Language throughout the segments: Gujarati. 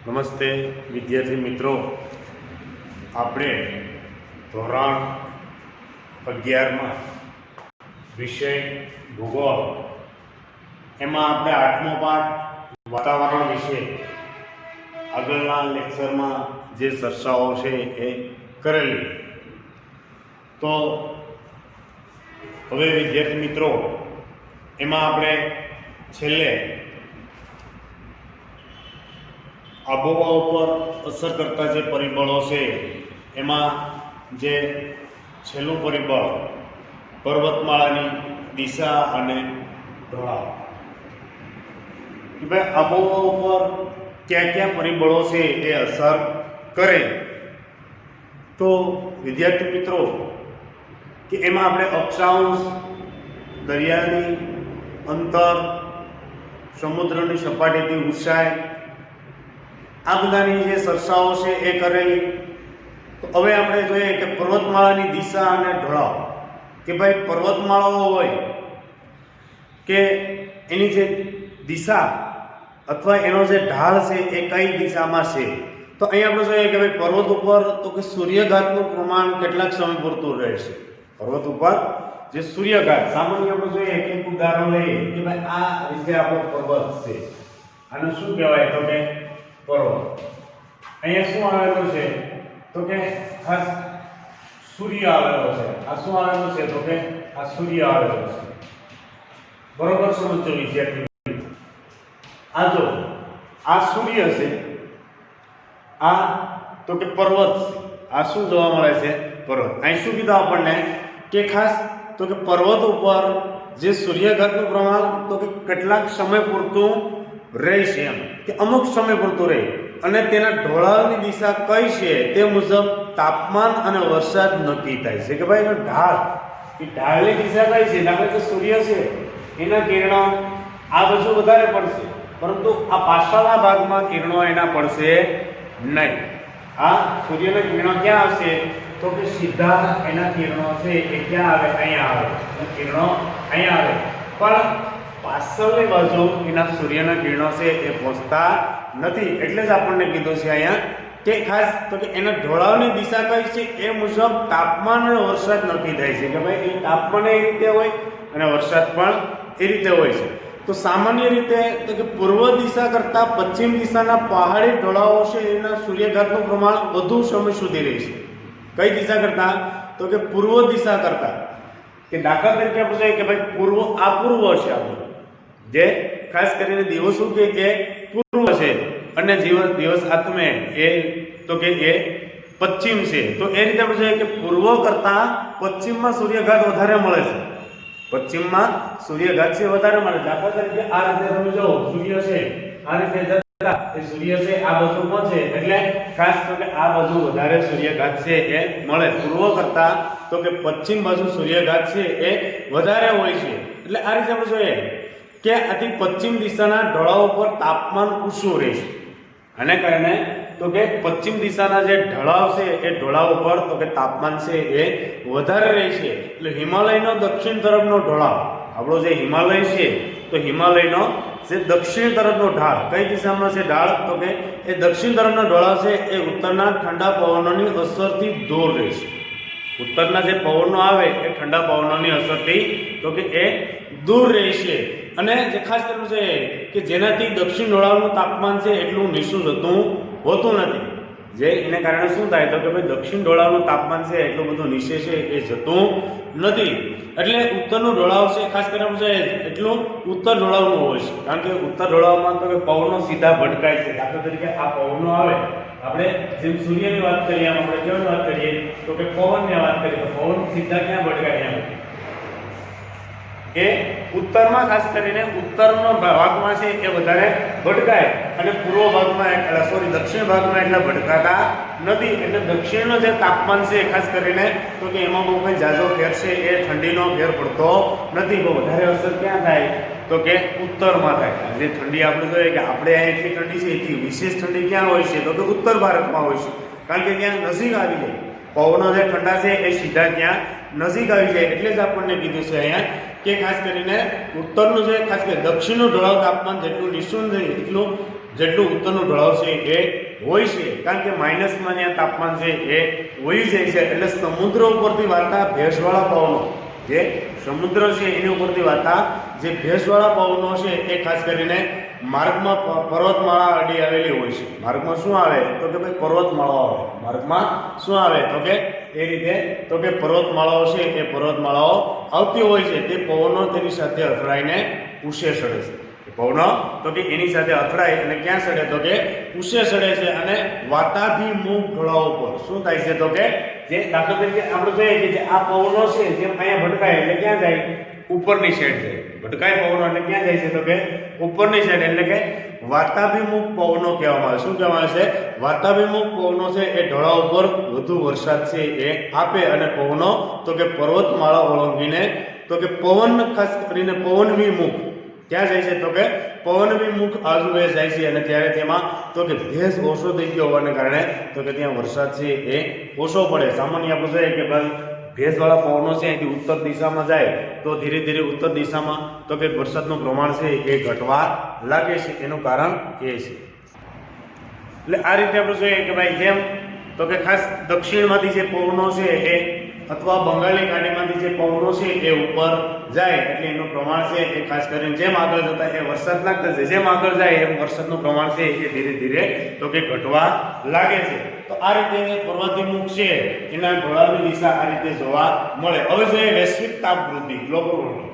નમસ્તે વિદ્યાર્થી મિત્રો, આપણે ધોરણ 11માં વિષય ભૂગોળ એમાં આપણે 8મો પાઠ વાતાવરણ વિશે આગળના લેક્ચરમાં જે ચર્ચાઓ છે એ કરેલી. તો હવે વિદ્યાર્થી મિત્રો, એમાં આપણે છેલ્લે આબોહવા ઉપર અસર કરતા જે પરિબળો છે એમાં જે છેલ્લું પરિબળ પર્વતમાળાની દિશા અને ઢોળાવ, કે ભાઈ આબોહવા ઉપર કયા કયા પરિબળો છે એ અસર કરે. તો વિદ્યાર્થી મિત્રો, કે એમાં આપણે અક્ષાંશ, દરિયાની અંતર, સમુદ્રની સપાટીથી ઊંચાઈ, આ બધાની જે ચર્ચાઓ છે એ કરેલી. તો હવે આપણે જોઈએ કે પર્વતમાળાની દિશા અને ઢોળાવ, કે ભાઈ પર્વતમાળાઓ હોય કે એની જે દિશા અથવા એનો જે ઢાળ છે એ કઈ દિશામાં છે. તો અહીંયા આપણે જોઈએ કે ભાઈ પર્વત ઉપર તો કે સૂર્યઘાતનું પ્રમાણ કેટલાક સમય પૂરતું રહે છે. પર્વત ઉપર જે સૂર્યઘાત, સામાન્ય આપણે જોઈએ એક ઉદાહરણ લઈએ કે ભાઈ આ રીતે આપણો પર્વત છે, આનું શું કહેવાય તો કે પર્વત. અહીંયા શું આવેલું છે તો કે ખાસ સૂર્ય આવેલો છે. આ શું આવેલું છે તો કે આ સૂર્ય આવેલો છે. બરોબર સમજો વિદ્યાર્થી. આ જો આ સૂર્ય છે, આ તો કે પર્વત છે. આ શું જોવા મળે છે? પર્વત. અહીં શું કીધું આપણને કે ખાસ તો કે પર્વત ઉપર જે સૂર્યઘાતનું પ્રમાણ તો કે કેટલાક સમય પૂરતું રહે છે, એમ કે અમુક સમય પૂરતું રહે, અને તેના ઢોળાવની દિશા કઈ છે તે મુજબ તાપમાન અને વરસાદ નક્કી થાય છે. કે ભાઈ એનો ઢાળ, એ ઢાળની દિશા કઈ છે? દાખલા કે સૂર્ય છે, એના કિરણો આ બાજુ વધારે પડશે, પરંતુ આ પાછળના ભાગમાં કિરણો એના પડશે નહીં. આ સૂર્યના કિરણો ક્યાં આવશે તો કે સીધા એના કિરણો છે એ ક્યાં આવે? અહીંયા આવે. કિરણો અહીંયા આવે, પણ પાછળની બાજુ એના સૂર્યના કિરણો છે એ પહોંચતા નથી. એટલે જ આપણને કીધું છે અહીંયા કે ખાસ તો કે એના ઢોળાવની દિશા કઈ છે એ મુજબ તાપમાન અને વરસાદ નક્કી થાય છે. કે ભાઈ એ તાપમાન એ રીતે હોય અને વરસાદ પણ એ રીતે હોય છે. તો સામાન્ય રીતે તો કે પૂર્વ દિશા કરતાં પશ્ચિમ દિશાના પહાડી ઢોળાવો છે એના સૂર્યઘાતનું પ્રમાણ વધુ સમય સુધી રહે છે. કઈ દિશા કરતાં તો કે પૂર્વ દિશા કરતાં. કે દાખલા તરીકે આપણે જોઈએ કે ભાઈ પૂર્વ, આ પૂર્વ છે આપણું, જે ખાસ કરીને દિવસો કે એ પૂર્વ છે, અને દિવસ આત્મે એ તો કે એ પશ્ચિમ છે. તો એ રીતે આપણે જોઈએ કે પૂર્વ કરતાં પશ્ચિમમાં સૂર્યઘાત વધારે મળે છે. પશ્ચિમમાં સૂર્યઘાત છે વધારે મળે. દાખલા તરીકે આ રીતે તમે જો સૂર્ય છે, આ રીતે જતા એ સૂર્ય છે આ બાજુ પહોંચે, એટલે ખાસ તો કે આ બાજુ વધારે સૂર્યઘાત છે એ મળે. પૂર્વ કરતાં તો કે પશ્ચિમ બાજુ સૂર્યઘાત છે એ વધારે હોય છે. એટલે આ રીતે આપણે જોઈએ કે આથી પશ્ચિમ દિશાના ઢોળાવ પર તાપમાન ઊંચું રહે છે. આને કારણે તો કે પશ્ચિમ દિશાના જે ઢોળાવ છે એ ઢોળાવ ઉપર તો કે તાપમાન છે એ વધારે રહે છે. એટલે હિમાલયનો દક્ષિણ તરફનો ઢોળાવ, આપણો જે હિમાલય છે તો હિમાલયનો જે દક્ષિણ તરફનો ઢાળ, કઈ દિશામાં છે ઢાળ તો કે એ દક્ષિણ તરફનો ઢોળાવ છે એ ઉત્તરના ઠંડા પવનોની અસરથી દૂર રહે છે. ઉત્તરના જે પવનો આવે એ ઠંડા પવનોની અસરથી તો કે એ દૂર રહે છે. અને જે ખાસ કરવું છે કે જેનાથી દક્ષિણ ઢોળાવનું તાપમાન છે એટલું નીચું જતું હોતું નથી. જે એને કારણે શું થાય તો કે ભાઈ દક્ષિણ ઢોળાવનું તાપમાન છે એટલું બધું નીચે છે એ જતું નથી. એટલે ઉત્તરનું ઢોળાવ છે ખાસ કરીને છે એટલું ઉત્તર ઢોળાવનું હોય છે, કારણ કે ઉત્તર ઢોળાવમાં તો કે પવનો સીધા ભટકાય છે. દાખલા તરીકે આ પવનો આવે, આપણે જેમ સૂર્યની વાત કરીએ આમ આપણે કેવાની વાત કરીએ તો કે પવનની વાત કરીએ, તો પવન સીધા ક્યાં ભટકાય? એમ એ ઉત્તરમાં, ખાસ કરીને ઉત્તરનો ભાગમાં છે એ વધારે ભટકાય, અને પૂર્વ ભાગમાં દક્ષિણ ભાગમાં એટલા ભટકાતા નથી. એટલે દક્ષિણનો જે તાપમાન છે ખાસ કરીને તો કે એમાં બહુ કંઈ ઝાઝો ફેર છે એ ઠંડીનો ફેર પડતો નથી. બહુ વધારે અસર ક્યાં થાય તો કે ઉત્તરમાં થાય. જે ઠંડી આપણે જોઈએ કે આપણે અહીંયા એટલી ઠંડી છે, એટલી વિશેષ ઠંડી ક્યાં હોય છે તો કે ઉત્તર ભારતમાં હોય છે, કારણ કે ત્યાં નજીક આવી જાય. પવનો જે ઠંડા છે એ સીધા ત્યાં નજીક આવી જાય. એટલે જ આપણને કીધું છે અહીંયા કે ખાસ કરીને ઉત્તરનું જે ખાસ કરીને દક્ષિણનું ઢોળાવ તાપમાન જેટલું નીચું નહીં એટલું જેટલું ઉત્તરનું ઢોળાવ છે એ હોય છે, કારણ કે માઇનસમાં ત્યાં તાપમાન છે એ વહી જાય છે, એટલે સમુદ્ર ઉપરથી વાતા ભેજવાળા પવનો, જે સમુદ્ર છે એની ઉપરથી વાતા જે ભેજવાળા પવનો છે એ ખાસ કરીને માર્ગમાં પર્વતમાળા અડી આવેલી હોય છે. માર્ગમાં શું આવે તો કે ભાઈ પર્વતમાળાઓ આવે. માર્ગમાં શું આવે તો કે એ રીતે તો કે પર્વતમાળાઓ છે એ પર્વતમાળાઓ આવતી હોય છે. તે પવનો તેની સાથે અથડાઈને ઊંચે ચડે છે. પવનો તો કે એની સાથે અથડાય અને ક્યાં ચડે તો કે ઊંચે ચડે છે અને વાતાભિમુખ ઢોળાવ ઉપર શું થાય છે તો કે જે દાખલા તરીકે આપણે જોઈએ કે જે આ પવનો છે જેમ અહીંયા ભટકાય એટલે ક્યાં જાય ઉપરની સાઈડ જાય. ભટકાય પવનો એટલે ક્યાં જાય છે તો કે ઉપરની સાઈડ, એટલે કે વાતાભિમુખ પવનો કહેવામાં આવે. શું કહેવામાં આવે છે? વાતાભિમુખ પવનો છે એ ઢોળાવ ઉપર વધુ વરસાદ છે એ આપે અને પવનો તો કે પર્વતમાળા ઓળંગીને તો કે પવન ખાસ કરીને પવનવિમુખ ક્યાં જાય છે તો કે પવનવિમુખ આજુએ જાય છે અને ત્યારે તેમાં તો કે ભેજ ઓછો થઈ ગયો હોવાને કારણે તો કે ત્યાં વરસાદ છે એ ઓછો પડે. સામાન્ય આપણે જોઈએ કે ભાઈ ભેજવાળા પવનો છે એથી ઉત્તર દિશામાં જાય તો ધીરે ધીરે ઉત્તર દિશામાં તો કે વરસાદનું પ્રમાણ છે એ ઘટવા લાગે છે. એનું કારણ એ છે. એટલે આ રીતે આપણે જોઈએ કે ભાઈ જેમ તો કે ખાસ દક્ષિણમાંથી જે પવનો છે એ અથવા બંગાળની ખાડીમાંથી જે પવનો છે એ ઉપર જાય એટલે એનું પ્રમાણ છે એ ખાસ કરીને જેમ આગળ જતા એ વરસાદ લાગતા છે, જેમ આગળ જાય એમ વરસાદનું પ્રમાણ છે એ ધીરે ધીરે તો કે ઘટવા લાગે છે. તો આ રીતે પર્વતભિમુખ છે એના ઢોળાવની દિશા આ રીતે જોવા મળે. હવે જોઈએ વૈશ્વિક તાપ વૃદ્ધિ, ગ્લોબલ વોર્મિંગ.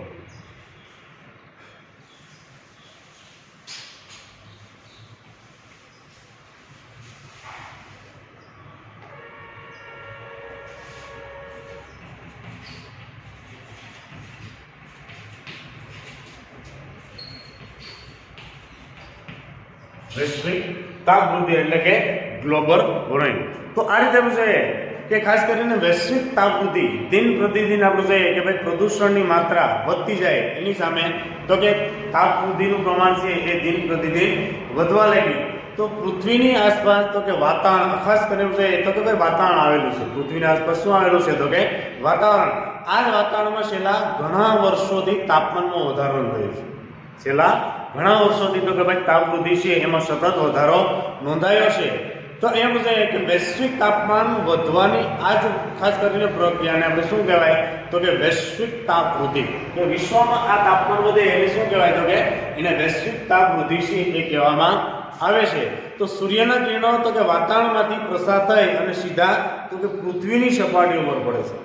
વૈશ્વિક તાપ વૃદ્ધિ એટલે કે ગ્લોબલ વોર્મિંગ. તો આ રીતે આપણે જોઈએ કે ખાસ કરીને વૈશ્વિક તાપ વૃદ્ધિ દિન પ્રતિદિન આપણે જોઈએ કે ભાઈ પ્રદૂષણની માત્રા વધતી જાય એની સામે તો કે તાપ વૃદ્ધિનું પ્રમાણ છે એ દિન પ્રતિદિન વધવા લાગ્યું. તો પૃથ્વીની આસપાસ તો કે વાતાવરણ ખાસ કરીને જોઈએ તો કે ભાઈ વાતાવરણ આવેલું છે. પૃથ્વીની આસપાસ શું આવેલું છે તો કે વાતાવરણ. આ જ વાતાવરણમાં છેલ્લા ઘણા વર્ષોથી તાપમાનમાં વધારો થયો છે. છેલ્લા ઘણા વર્ષોથી તો કે ભાઈ તાપ વૃદ્ધિ છે એમાં સતત વધારો નોંધાયો છે. તો એમ છે કે વૈશ્વિક તાપમાન વધવાની આ જ ખાસ કરીને પ્રક્રિયાને આપણે શું કહેવાય તો કે વૈશ્વિક તાપ વૃદ્ધિ. તો વિશ્વમાં આ તાપમાન વધે એને શું કહેવાય તો કે એને વૈશ્વિક તાપ વૃદ્ધિ છે એ કહેવામાં આવે છે. તો સૂર્યના કિરણો તો કે વાતાવરણમાંથી પ્રસાર થઈ અને સીધા તો કે પૃથ્વીની સપાટી ઉપર પડે છે.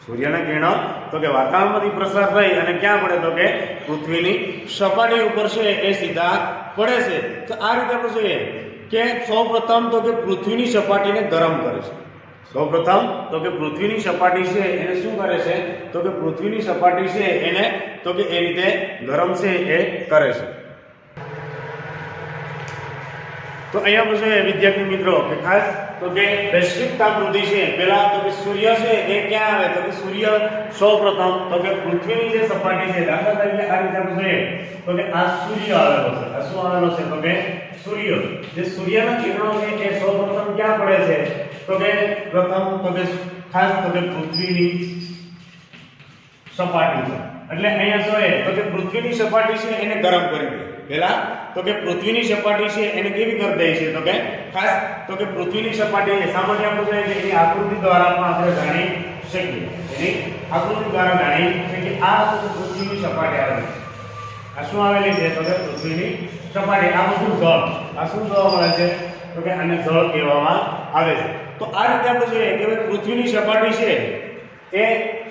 સૂર્યના કિરણો તો કે વાતાવરણમાંથી પ્રસાર થઈ અને ક્યાં પડે તો કે પૃથ્વીની સપાટી ઉપર છે એ સીધા પડે છે. તો આ રીતે આપણે જોઈએ કે સૌપ્રથમ તો કે પૃથ્વીની સપાટીને ગરમ કરે છે. સૌપ્રથમ તો કે પૃથ્વીની સપાટી છે એને શું કરે છે તો કે પૃથ્વીની સપાટી છે એને તો કે એ રીતે ગરમ છે એ કરે છે. તો અહીંયા આપણે જોઈએ વિદ્યાર્થી મિત્રો કે ખાસ તો કે વૈશ્વિક તાપ વૃદ્ધિ છે પહેલા તો કે સૂર્ય છે એ ક્યાં આવે તો કે સૂર્ય સૌપ્રથમ તો કે પૃથ્વીની જે સપાટી છે દાખલા તરીકે આ રીતે આપણે જોઈએ તો કે આ સૂર્ય આવેલો છે. આ શું આવેલો છે તો કે સૂર્ય. જે સૂર્યના કિરણો છે એ સૌપ્રથમ ક્યાં પડે છે તો કે પ્રથમ તો કે ખાસ તો કે પૃથ્વીની સપાટી છે. એટલે અહીંયા જોઈએ તો કે પૃથ્વીની સપાટી છે એને ગરમ કરી દે. પહેલા તો કે પૃથ્વીની સપાટી છે એને કેવી કરી દે છે તો કે ખાસ તો કે પૃથ્વીની સપાટી સામાન્ય આપણે જોઈએ કે એની આકૃતિ દ્વારા પણ આપણે જાણી શકીએ. એની આકૃતિ દ્વારા જાણી શકીએ. આ તો પૃથ્વીની સપાટી આવેલી છે. આ શું આવેલી છે તો કે પૃથ્વીની સપાટી. આ બધું જળ. આ શું જોવા મળે છે તો કે આને જળ કહેવામાં આવે છે. તો આ રીતે આપણે જોઈએ કે પૃથ્વીની સપાટી છે એ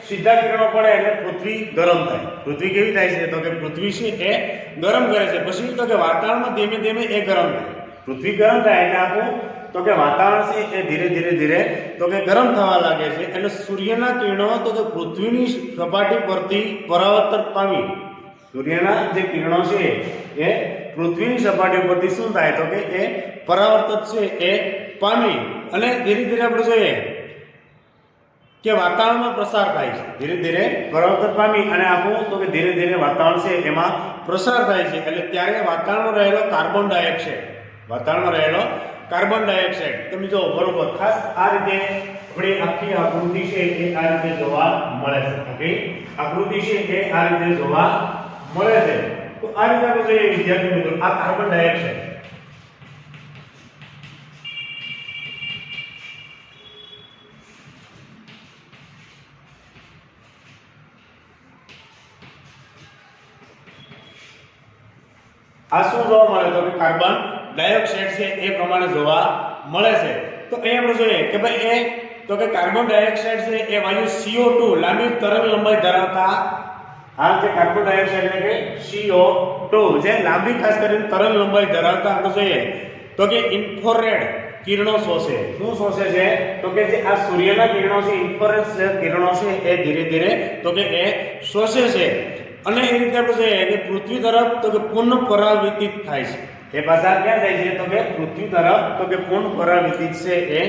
સીધા કિરણો પડે એટલે પૃથ્વી ગરમ થાય. પૃથ્વી કેવી થાય છે તો કે પૃથ્વી છે એ ગરમ કરે છે. પછી તો કે વાતાવરણમાં ધીમે ધીમે એ ગરમ થાય. પૃથ્વી ગરમ થાય એટલે આપણું તો કે વાતાવરણ છે એ ધીરે ધીરે તો કે ગરમ થવા લાગે છે. એટલે સૂર્યના કિરણો તો કે પૃથ્વીની સપાટી પરથી પરાવર્તન પામી સૂર્યના જે કિરણો છે એ પૃથ્વીની સપાટી પરથી શું થાય તો કે એ પરાવર્તન છે એ પામી અને ધીરે ધીરે આપણે જોઈએ કે વાતાવરણમાં પ્રસાર થાય છે. ધીરે ધીરે પરાવર્તન પામી અને આપણું તો કે ધીરે ધીરે વાતાવરણ છે એમાં પ્રસાર થાય છે. એટલે ત્યારે વાતાવરણમાં રહેલો કાર્બન ડાયોક્સાઇડ તમે જો બરોબર ખાસ આ રીતે આપણી આખી આકૃતિ છે એ આ રીતે જોવા મળે છે. આખી આકૃતિ છે એ આ રીતે જોવા મળે છે. તો આ રીતે આપણે જોઈએ વિદ્યાર્થી મિત્રો આ કાર્બન ડાયોક્સાઇડ આ શું જોવા મળે તો કે કાર્બન ડાયોક્સાઇડ છે એ પ્રમાણે જોવા મળે છે. તો અહીં આપણે જોઈએ કે ભાઈ તો કે કાર્બન ડાયોક્સાઇડ છે એ વાયુ CO2 લાંબી તરંગ લંબાઈ ધરાવતા આ જે કાર્બન ડાયોક્સાઇડ એટલે કે CO2 જે લાંબી ખાસ કરીને તરંગ લંબાઈ ધરાવતા આપણે જોઈએ તો કે ઇન્ફ્રારેડ કિરણો શોષે. શું શોષે છે તો કે જે આ સૂર્યના કિરણો છે ઇન્ફ્રારેડ કિરણો છે એ ધીરે ધીરે તો કે એ શોષે છે અને એ રીતે આપણે જોઈએ કે પૃથ્વી તરફ તો કે પુનઃ પરાવર્તિત થાય છે. એ પાછા ક્યાં જાય છે તો કે પૃથ્વી તરફ તો કે પુનઃ પરાવર્તિત છે એ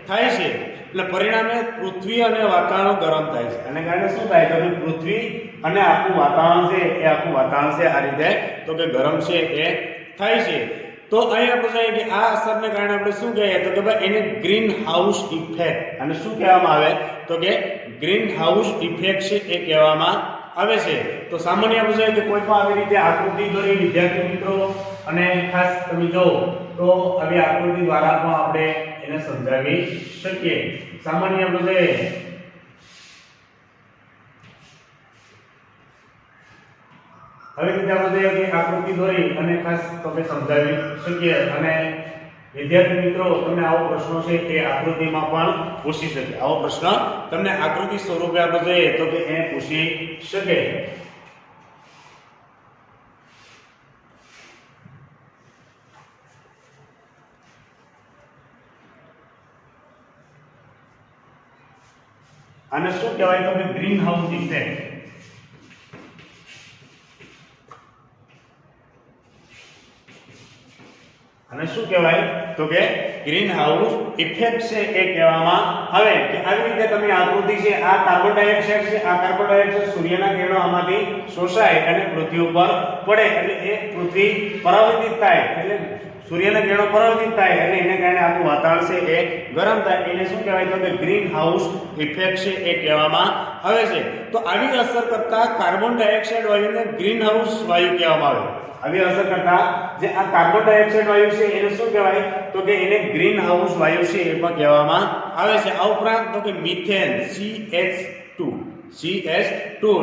થાય છે. એટલે પરિણામે પૃથ્વી અને વાતાવરણ ગરમ થાય છે અને કારણે શું થાય તો કે પૃથ્વી અને આખું વાતાવરણ છે એ આખું વાતાવરણ છે આ રીતે તો કે ગરમ છે એ થાય છે. તો અહીં આપણે જોઈએ કે આ અસરને કારણે આપણે શું કહીએ તો કે ભાઈ એને ગ્રીન હાઉસ ઇફેક્ટ અને શું કહેવામાં આવે તો કે ગ્રીન હાઉસ ઇફેક્ટ છે એ કહેવામાં આવે છે. તો સામાન્ય આપણે જોઈએ કે કોઈ પણ આવી રીતે આકૃતિ દોરી વિદ્યાર્થી મિત્રો અને ખાસ તમે જો તો આવી આકૃતિ દ્વારા પણ આપણે એને સમજાવી શકીએ. સામાન્ય આપણે જોઈએ હવે રીતે આપણે જોઈએ કે આકૃતિ દોરી અને ખાસ તમે સમજાવી શકીએ અને વિદ્યાર્થી મિત્રો તમને આવો પ્રશ્નો છે એ આકૃતિમાં પણ પૂછી શકે. આવો પ્રશ્ન તમને આકૃતિ સ્વરૂપે આપણે જોઈએ તો કે એ પૂછી શકે. આને શું કહેવાય તો કે ગ્રીન હાઉસ ઇફેક્ટ. અને શું કહેવાય તો કે ગ્રીન હાઉસ ઇફેક્ટ છે એ કહેવામાં આવે કે આવી રીતે તમે આકૃતિ છે આ કાર્બન ડાયોક્સાઇડ છે આ કાર્બન ડાયોક્સાઇડ સૂર્યના કિરણો આમાંથી શોષાય અને પૃથ્વી ઉપર પડે એટલે એ પૃથ્વી પરાવર્તિત થાય એટલે સૂર્યના કિરણો પરાવર્તિત થાય એટલે એને કારણે આખું વાતાવરણ છે એ ગરમ થાય એને શું કહેવાય તો કે ગ્રીન હાઉસ ઇફેક્ટ છે એ કહેવામાં આવે છે. તો આવી અસર કરતા કાર્બન ડાયોક્સાઇડ વાયુને ગ્રીન હાઉસ વાયુ કહેવામાં આવે. આવી અસર કરતા જે આ કાર્બન ડાયોક્સાઇડ વાયુ છે એને શું કહેવાય તો કે એને ગ્રીન હાઉસ વાયુ છે એ પણ કહેવામાં આવે છે. આ ઉપરાંત તો કે methane CH2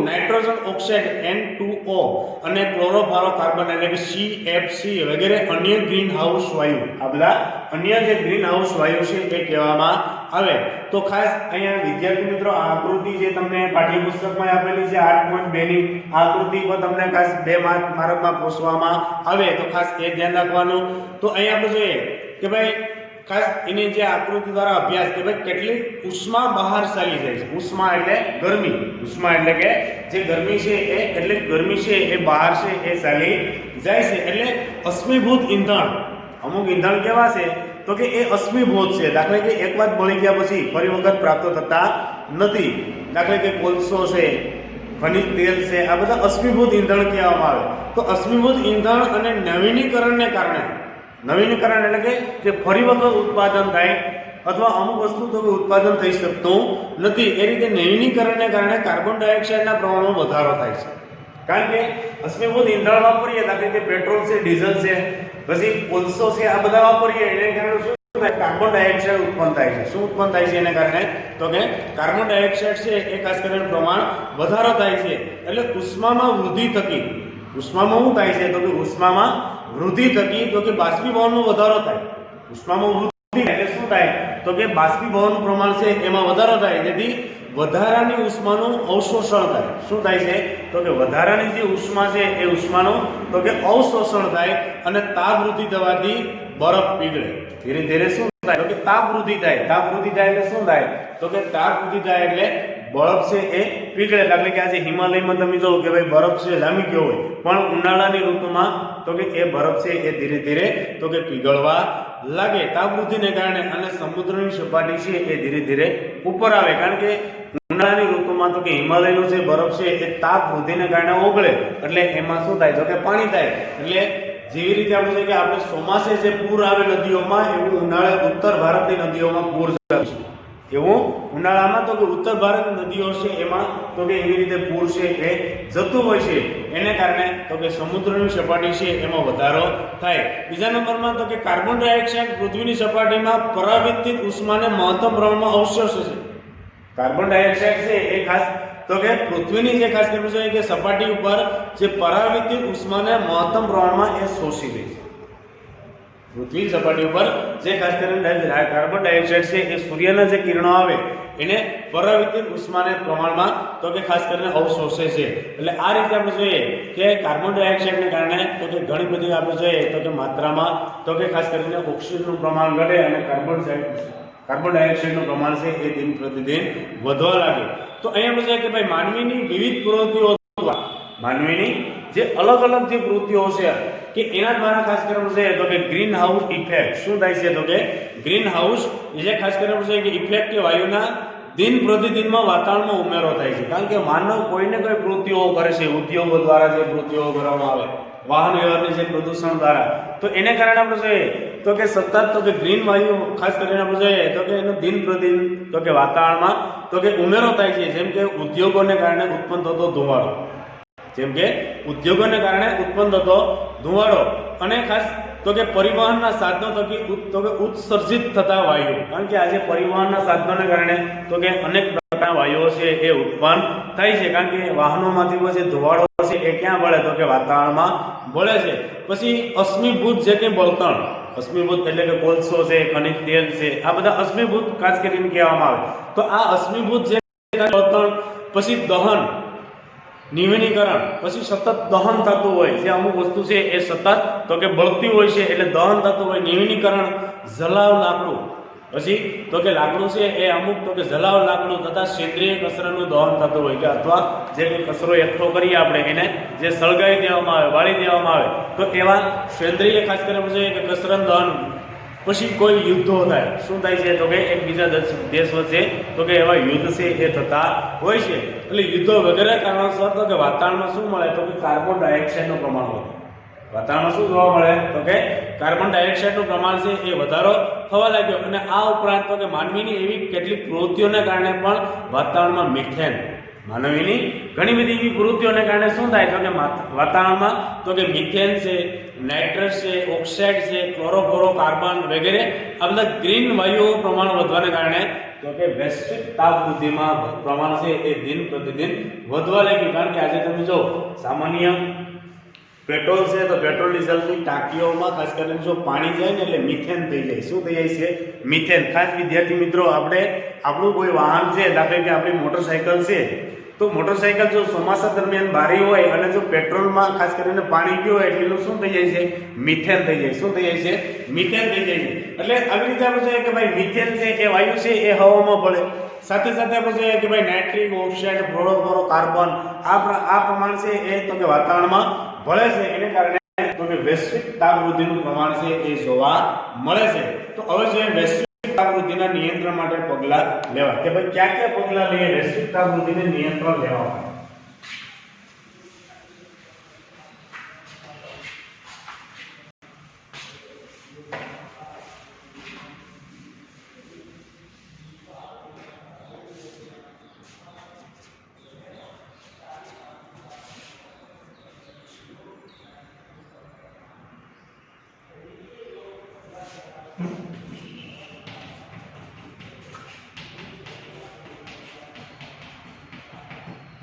nitrogen oxide N2O અને ક્લોરોફ્લોરોકાર્બન એટલે કે CFC વગેરે અન્ય ગ્રીન હાઉસ વાયુ આ બધા અન્ય જે ગ્રીન હાઉસ વાયુ છે એ કહેવામાં આવે. તો ખાસ અહીંયા વિદ્યાર્થી મિત્રો આ આકૃતિ જે તમને પાઠ્યપુસ્તકમાં આપેલી છે 8.2 ની આકૃતિ પર તમને ખાસ 2 માર્કમાં પૂછવામાં આવે તો ખાસ એ ધ્યાન રાખવાનું. તો અહીંયા આપણે જોઈએ કે ભાઈ ખાસ એની જે આકૃતિ દ્વારા અભ્યાસ કે ભાઈ કેટલી ઉષ્મા બહાર ચાલી જાય છે. ઉષ્મા એટલે ગરમી, ઉષ્મા એટલે કે જે ગરમી છે એ કેટલી ગરમી છે એ બહાર છે એ ચાલી જાય છે. એટલે અશ્મિભૂત ઈંધણ અમુક ઈંધણ કેવા છે તો કે એ અશ્મિભૂત છે. દાખલા કે એક વાર બળી ગયા પછી ફરી વખત પ્રાપ્ત થતા નથી. દાખલા કે કોલસો છે, ખનિજ તેલ છે, આ બધા અશ્મિભૂત ઈંધણ કહેવામાં આવે. તો અશ્મિભૂત ઈંધણ અને નવીનીકરણને કારણે નવીનીકરણ એટલે કે જે ફરી વખત ઉત્પાદન થાય અથવા અમુક વસ્તુ તો ઉત્પાદન થઈ શકતું નથી એ રીતે નવીનીકરણને કારણે કાર્બન ડાયોક્સાઇડના પ્રમાણમાં વધારો થાય છે. કારણ કે અશ્મિભૂત ઈંધણ વાપરીએ દાખલા કે પેટ્રોલ છે, ડીઝલ છે, પછી કોલસો છે, આ બધા વાપરીએ એને કારણે શું થાય કાર્બન ડાયોક્સાઇડ ઉત્પન્ન થાય છે. શું ઉત્પન્ન થાય છે એને કારણે તો કે કાર્બન ડાયોક્સાઇડ છે એ ખાસ કરીને પ્રમાણ વધારો થાય છે. એટલે ઉષ્મામાં વૃદ્ધિ થકી ઉષ્મામાં શું થાય છે તો કે ઉષ્મામાં વૃદ્ધિ થકી તો કે બાષ્પીભવનનો વધારો થાય. ઉષ્મામાં વૃદ્ધિ એટલે શું થાય તો કે બાષ્પીભવનનું પ્રમાણ છે એમાં વધારો થાય જેથી વધારાની ઉષ્માનું અવશોષણ થાય. શું થાય છે તો કે વધારાની જે ઉષ્મા છે એ ઉષ્માનું તો કે અવશોષણ થાય અને તાપ વૃદ્ધિ થવાથી બરફ પીગળે. ધીરે ધીરે શું થાય તો કે તાપ વૃદ્ધિ થાય. તાપ વૃદ્ધિ થાય એટલે શું થાય તો કે તાપ વૃદ્ધિ થાય એટલે બરફ છે એ પીગળે. એટલે કે આજે હિમાલયમાં તમે જો કે ભાઈ બરફ છે જામી ગયો હોય પણ ઉનાળાની ઋતુમાં તો કે એ બરફ છે એ ધીરે ધીરે તો કે પીગળવા લાગે તાપ વૃદ્ધિને કારણે અને સમુદ્રની સપાટી છે એ ધીરે ધીરે ઉપર આવે. કારણ કે ઉનાળાની ઋતુમાં તો કે હિમાલયનો જે બરફ છે એ તાપ વૃદ્ધિને કારણે ઓગળે એટલે એમાં શું થાય તો કે પાણી થાય. એટલે જેવી રીતે આપણે જોઈએ કે આપણે ચોમાસે જે પૂર આવે નદીઓમાં એવું ઉનાળે ઉત્તર ભારતની નદીઓમાં પૂર આવે છે. એવું ઉનાળામાં તો કે ઉત્તર ભારત નદીઓ છે એમાં તો કે એવી રીતે પૂર છે એ જતું હોય છે. એને કારણે તો કે સમુદ્રની સપાટી છે એમાં વધારો થાય. બીજા નંબરમાં તો કે કાર્બન ડાયોક્સાઇડ પૃથ્વીની સપાટીમાં પરાવર્તિત ઉષ્માને મહત્તમ પ્રમાણમાં અવશોષે છે. કાર્બન ડાયોક્સાઇડ છે એ ખાસ તો કે પૃથ્વીની જે ખાસ કરવું જોઈએ કે સપાટી ઉપર જે પરાવર્તિત ઉષ્માને મહત્તમ પ્રમાણમાં એ શોષી લે છે. પૃથ્વી સપાટી ઉપર જે ખાસ કરીને કાર્બન ડાયોક્સાઇડ છે એ સૂર્યના જે કિરણો આવે એને પરાવર્તિત ઉષ્માને પ્રમાણમાં તો કે ખાસ કરીને અવશોષે છે. એટલે આ રીતે આપણે જોઈએ કે કાર્બન ડાયોક્સાઇડને કારણે તો કે ઘણી બધી આપણે જોઈએ તો કે માત્રામાં તો કે ખાસ કરીને ઓક્સિજનનું પ્રમાણ ઘટે અને કાર્બન ડાયોક્સાઇડનું પ્રમાણ છે એ દિન પ્રતિદિન વધવા લાગે. તો અહીંયા આપણે જોઈએ કે ભાઈ માનવીની વિવિધ પ્રવૃત્તિઓ માનવીની જે અલગ અલગ જે પ્રવૃત્તિઓ છે કે એના દ્વારા ખાસ કરીને છે તો કે ગ્રીન હાઉસ ઇફેક્ટ શું થાય છે તો કે ગ્રીન હાઉસ જે ખાસ કરીને છે કે ઇફેક્ટ કે વાયુના દિન પ્રતિદિનમાં વાતાવરણમાં ઉમેરો થાય છે. કારણ કે માનવ કોઈને કોઈ પ્રવૃત્તિઓ કરે છે, ઉદ્યોગો દ્વારા જે પ્રવૃત્તિઓ કરવામાં આવે, વાહન વ્યવહારની જે પ્રદૂષણ દ્વારા, તો એને કારણે આપણે જોઈએ તો કે સતત તો કે ગ્રીન વાયુ ખાસ કરીને આપણે જોઈએ તો કે એનો દિન પ્રતિદિન તો કે વાતાવરણમાં તો કે ઉમેરો થાય છે. જેમ કે ઉદ્યોગોને કારણે ઉત્પન્ન થતો ધુમાડો, જેમ કે ઉદ્યોગોને કારણે ઉત્પન્ન થતો ધુમાડો અને ખાસ તો કે પરિવહનના સાધનો તો કે ઉત્સર્જિત થતા વાયુ. કારણ કે આજે પરિવહનના સાધનોને કારણે તો કે અનેક પ્રકારના વાયુઓ છે એ ઉત્પન્ન થાય છે. કારણ કે વાહનોમાંથી જે ધુમાડો છે એ ક્યાં ભળે તો કે વાતાવરણમાં ભળે છે. પછી અશ્મિભૂત જે કે બળતણ, અશ્મિભૂત એટલે કે કોલસો છે, ખનિજ તેલ છે, આ બધા અશ્મિભૂત ખાસ કરીને કહેવામાં આવે. તો આ અશ્મિભૂત જે બળતણ, પછી દહન, નિર્વનીકરણ, પછી સતત દહન થતું હોય જે અમુક વસ્તુ છે એ સતત તો કે બળતી હોય છે એટલે દહન થતું હોય, નિર્વનીકરણ, જલાવ લાકડું, પછી તો કે લાકડું છે એ અમુક તો કે જલાવ લાકડું તથા સેન્દ્રિય કચરાનું દહન થતું હોય કે અથવા જે કચરો એકઠો કરીએ આપણે એને જે સળગાવી દેવામાં આવે, બાળી દેવામાં આવે તો એવા સેન્દ્રિય ખાસ કરીને છે કે કચરાનું દહન. પછી કોઈ યુદ્ધો થાય, શું થાય છે તો કે એકબીજા દેશ વચ્ચે તો કે એવા યુદ્ધ છે એ થતા હોય છે. એટલે યુદ્ધો વગેરે કારણોસર તો કે વાતાવરણમાં શું મળે તો કે કાર્બન ડાયોક્સાઇડનું પ્રમાણ વધે. વાતાવરણમાં શું જોવા મળે તો કે કાર્બન ડાયોક્સાઇડનું પ્રમાણ છે એ વધારો થવા લાગ્યો. અને આ ઉપરાંત તો કે માનવીની એવી કેટલીક પ્રવૃત્તિઓને કારણે પણ વાતાવરણમાં મિથેન, માનવીની ઘણી બધી એવી પ્રવૃત્તિઓને કારણે શું થાય તો કે વાતાવરણમાં તો કે મિથેન છે, નાઇટ્રસ છે, ઓક્સાઇડ છે, ક્લોરોફ્લોરોકાર્બન વગેરે આ બધા ગ્રીન વાયુઓ પ્રમાણ વધવાને કારણે તો કે વૈશ્વિક તાપ વૃદ્ધિમાં પ્રમાણ છે એ દિન પ્રતિદિન વધવા લાગ્યું. કારણ કે આજે તમે જો સામાન્ય પેટ્રોલ છે તો પેટ્રોલ ડીઝલની ટાંકીઓમાં ખાસ કરીને જો પાણી જાય ને એટલે મિથેન થઈ જાય. શું થઈ જાય છે? મિથેન. ખાસ વિદ્યાર્થી મિત્રો આપણે આપણું કોઈ વાહન છે, દાખલા કે આપણી મોટરસાઇકલ છે તો મોટરસાઇકલ જો ચોમાસા દરમિયાન બારી હોય અને જો પેટ્રોલમાં ખાસ કરીને પાણી ગયું હોય એટલે શું થઈ જાય છે? મિથેન થઈ જાય. શું થઈ જાય છે? મિથેન થઈ જાય છે. એટલે આવી રીતે આપણે જોઈએ કે ભાઈ મિથેન છે એ વાયુ છે એ હવામાં ભળે. સાથે સાથે આપણે જોઈએ કે ભાઈ નાઇટ્રિક ઓક્સાઇડ, ફ્લોરોકાર્બન આ પ્રમાણ છે એ તો કે વાતાવરણમાં ભળે છે. એને કારણે તો કે વૈશ્વિક તાપ વૃદ્ધિનું પ્રમાણ છે એ જોવા મળે છે. તો હવે જોઈએ વૈશ્વિક તાપ વૃદ્ધિના નિયંત્રણ માટે પગલાં લેવા કે ભાઈ ક્યાં ક્યાં પગલાં લઈએ વૈશ્વિક તાપ વૃદ્ધિને નિયંત્રણ લેવા માટે.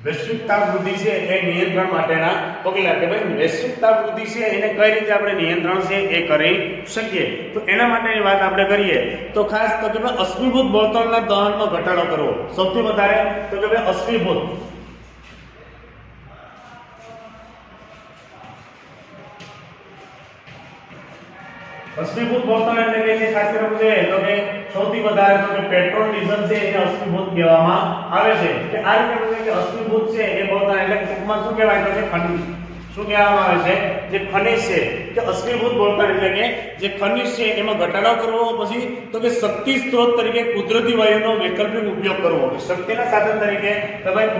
વૈશ્વિક તાપ વૃદ્ધિ છે એ નિયંત્રણ માટેના પગલાં કે ભાઈ વૈશ્વિક તાપ વૃદ્ધિ છે એને કઈ રીતે આપણે નિયંત્રણ છે એ કરી શકીએ. તો એના માટેની વાત આપણે કરીએ તો ખાસ તો કે ભાઈ અશ્મિભૂત બળતણના દહનમાં ઘટાડો કરવો. સૌથી વધારે તો કે ભાઈ અશ્મિભૂત બળતણ એટલે કે ખાસ કરીને તો કે સૌથી વધારે તો કે પેટ્રોલ ડીઝલ છે એને અશ્મિભૂત કહેવામાં આવે છે. કે આ રીતે કે અશ્મિભૂત છે એ બળતણ એટલે ટૂંકમાં શું કહેવાય તો કે ખનિજ. શું કહેવામાં આવે છે? જે ખનિજ છે કે અશ્મિભૂત બળતણ એટલે કે જે ખનિજ છે એમાં ઘટાડો કરવો. પછી તો કે શક્તિ સ્ત્રોત તરીકે કુદરતી વાયુનો વૈકલ્પિક ઉપયોગ કરવો. શક્તિના સાધન તરીકે તો ભાઈ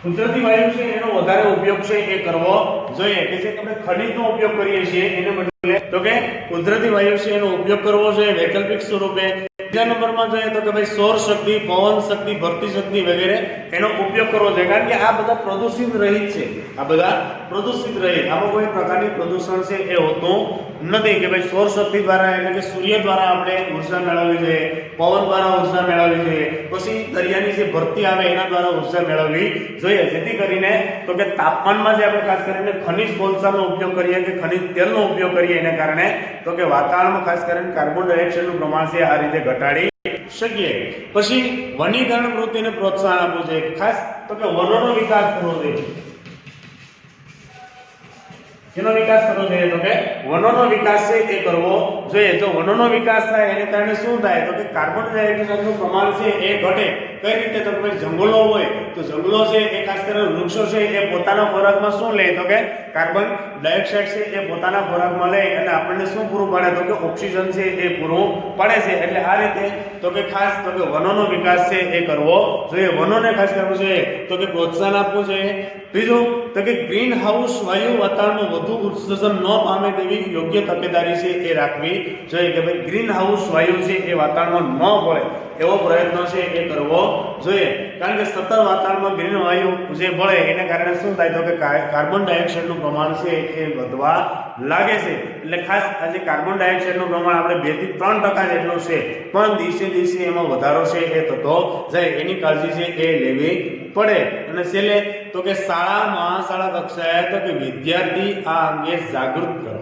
કુદરતી વાયુ છે એનો વધારે ઉપયોગ છે એ કરવો જોઈએ. કે જે આપણે ખનિજનો ઉપયોગ કરીએ છીએ એને બદલે તો કે કુદરતી વાયુ છે એનો ઉપયોગ કરવો જોઈએ વૈકલ્પિક સ્વરૂપે. બીજા નંબરમાં જોઈએ તો કે ભાઈ સૌર શક્તિ, પવન શક્તિ, ભરતી શક્તિ વગેરે એનો ઉપયોગ કરવો જોઈએ, કારણ કે આ બધા પ્રદૂષિત રહિત છે, આ બધા પ્રદૂષિત રહિત, આમાં કોઈ પ્રકારની પ્રદૂષણ છે એ હોતું નથી કે ભાઈ સૌર શક્તિ દ્વારા એટલે કે સૂર્ય દ્વારા આપણે ઉર્જા મેળવવી જોઈએ, પવન દ્વારા ઉર્જા મેળવવી જોઈએ, પછી દરિયાની જે ભરતી આવે એના દ્વારા ઉર્જા મેળવવી જોઈએ, જેથી કરીને તો કે તાપમાનમાં જે આપણે ખાસ કરીને ખનિજ કોલસાનો ઉપયોગ કરીએ કે ખનિજ તેલનો ઉપયોગ કરીએ એને કારણે તો કે વાતાવરણમાં ખાસ કરીને કાર્બન ડાયોક્સાઇડનું પ્રમાણ છે આ રીતે ઘટાડી શકીએ. પછી વનીકરણ વૃત્તિને પ્રોત્સાહન આપવું જોઈએ, ખાસ તો કે વનોનો વિકાસ કરવો જોઈએ. એનો વિકાસ કરવો જોઈએ તો કે વનોનો વિકાસ છે એ કરવો જોઈએ. જો વનોનો વિકાસ થાય એને કારણે શું થાય તો કે કાર્બન ડાયોક્સાઇડનું પ્રમાણ છે એ ઘટે. કઈ રીતે તો કે જંગલો હોય તો જંગલો છે એ ખાસ કરીને વૃક્ષો છે એ પોતાના ખોરાકમાં શું લે તો કે કાર્બન ડાયોક્સાઇડ છે એ પોતાના ખોરાકમાં લે અને આપણને શું પૂરું પાડે તો કે ઓક્સિજન છે એ પૂરું પાડે છે. એટલે આ રીતે તો કે ખાસ તો કે વનોનો વિકાસ છે એ કરવો જોઈએ, વનોને ખાસ કરવું જોઈએ તો કે પ્રોત્સાહન આપવું જોઈએ. બીજું તો કે ગ્રીન હાઉસ વાયુ વાતાવરણમાં વધુ ઉત્સર્જન ન પામે તેવી યોગ્ય તકેદારી છે એ રાખવી જોઈએ કે ભાઈ ગ્રીન હાઉસ વાયુ છે એ વાતાવરણમાં ન પડે એવો પ્રયત્ન છે એ કરવો જોઈએ, કારણ કે સતત વાતાવરણમાં ગ્રીન વાયુ જે ભળે એને કારણે શું થાય તો કે કાર્બન ડાયોક્સાઇડનું પ્રમાણ છે એ વધવા લાગે છે. એટલે ખાસ આજે કાર્બન ડાયોક્સાઇડનું પ્રમાણ આપણે 2 થી 3% જેટલું છે, પણ દિવસે એમાં વધારો છે એ થતો જાય, એની કાળજી છે એ લેવી પડે. અને છેલ્લે તો કે શાળા મહાશાળા કક્ષાએ તો કે વિદ્યાર્થી આ અંગે જાગૃત કરો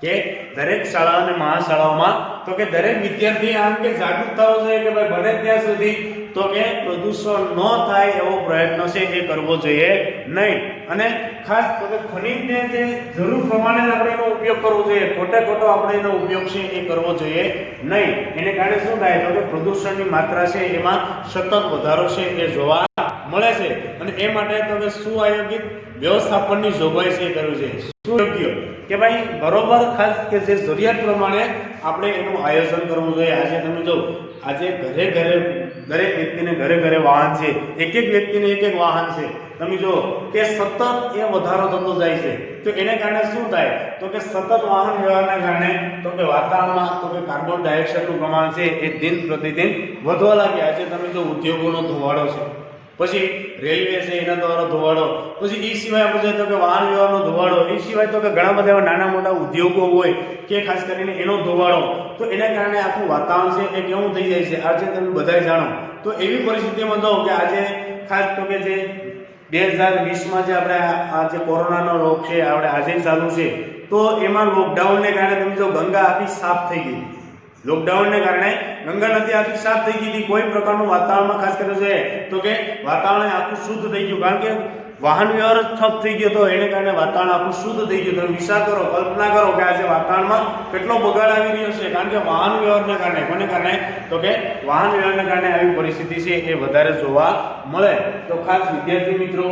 કે દરેક શાળા અને મહાશાળાઓમાં તો કે દરેક વિદ્યાર્થી આ અંગે જાગૃત થવો જોઈએ કે ભાઈ બને ત્યાં સુધી તો કે પ્રદૂષણ ન થાય એવો પ્રયત્ન છે એ કરવો જોઈએ નહીં. અને ખાસ તો કે ખનિજને જે જરૂર પ્રમાણે જ આપણે એનો ઉપયોગ કરવો જોઈએ, ખોટે ખોટો આપણે એનો ઉપયોગ છે એ કરવો જોઈએ નહીં. એને કારણે શું થાય તો કે પ્રદૂષણની માત્રા છે એમાં સતત વધારો છે એ જોવા મળે છે. અને એ માટે તો કે સુઆયોજિત વ્યવસ્થાપનની જોગવાઈ છે કરવી જોઈએ. સુયોગ્ય કે ભાઈ બરોબર ખાસ કે જે જરૂરિયાત પ્રમાણે આપણે એનું આયોજન કરવું જોઈએ. આજે તમે જો આજે ઘરે ઘરે દરેક વ્યક્તિને ઘરે ઘરે વાહન છે, એક વ્યક્તિને એક વાહન છે. તમે જો કે સતત એ વધારો થતો જાય છે, તો એને કારણે શું થાય તો કે સતત વાહન વ્યવહારના કારણે તો કે વાતાવરણમાં તો કે કાર્બન ડાયોક્સાઇડનું પ્રમાણ છે એ દિન પ્રતિદિન વધવા લાગે. આજે તમે જો ઉદ્યોગોનો ધુમાડો છે, પછી રેલવે છે એના દ્વારા ધુવાડો, પછી એ સિવાય આપણે જોઈએ તો કે વાહન વ્યવહારનો ધુવાડો, એ સિવાય તો કે ઘણા બધા એવા નાના મોટા ઉદ્યોગો હોય કે ખાસ કરીને એનો ધુવાડો, તો એના કારણે આખું વાતાવરણ છે એ કેવું થઈ જાય છે આજે તમે બધા જાણો. તો એવી પરિસ્થિતિમાં જો કે આજે ખાસ તો કે જે 2020માં જે આપણે આ જે કોરોનાનો રોગ છે આપણે આજે ચાલુ છે, તો એમાં લોકડાઉનને કારણે તમે જો ગંગા આખી સાફ થઈ ગઈ. લોકડાઉનને કારણે ગંગા નદી આખી સાફ થઈ ગઈ હતી, કોઈ પ્રકારનું વાતાવરણમાં ખાસ કરીને છે તો કે વાતાવરણ આખું શુદ્ધ થઈ ગયું, કારણ કે વાહન વ્યવહાર ઠપ થઈ ગયો તો એને કારણે વાતાવરણ આખું શુદ્ધ થઈ ગયું. તમે વિચાર કરો, કલ્પના કરો કે આજે વાતાવરણમાં કેટલો બગાડ આવી રહ્યો છે, કારણ કે વાહન વ્યવહારને કારણે. કોને કારણે તો કે વાહન વ્યવહારને કારણે આવી પરિસ્થિતિ છે એ વધારે જોવા મળે. તો ખાસ વિદ્યાર્થી મિત્રો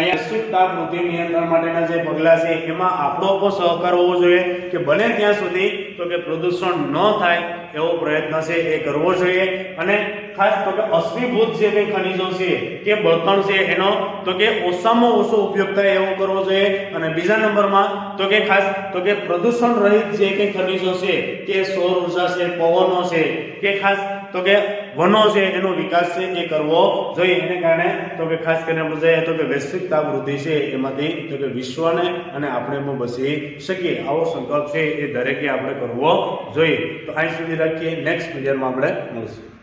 વૈશ્વિક તાપ વૃદ્ધિ નિયંત્રણ માટેના જે પગલાં છે એમાં આપણો પણ સહકાર હોવો જોઈએ કે બને ત્યાં સુધી તો કે પ્રદૂષણ ન થાય એવો પ્રયત્ન છે એ કરવો જોઈએ. અને ખાસ તો કે અશ્મિભૂત જે કંઈ ખનિજો છે કે બળતણ છે એનો તો કે ઓછામાં ઓછો ઉપયોગ થાય એવો કરવો જોઈએ. અને બીજા નંબરમાં તો કે ખાસ તો કે પ્રદૂષણ રહિત જે કંઈ ખનિજો છે કે સૌર ઉર્જા છે, પવનો છે કે ખાસ તો કે વનો છે એનો વિકાસ છે એ કરવો જોઈએ. એને કારણે તો કે ખાસ કરીને આપણે જોઈએ તો કે વૈશ્વિક તાપ વૃદ્ધિ છે એમાંથી તો કે વિશ્વને અને આપણે એમાં બચી શકીએ આવો સંકલ્પ છે એ દરેકે આપણે કરવો જોઈએ. તો અહીં સુધી રાખીએ, નેક્સ્ટ વિડીયોમાં આપણે મળીશું.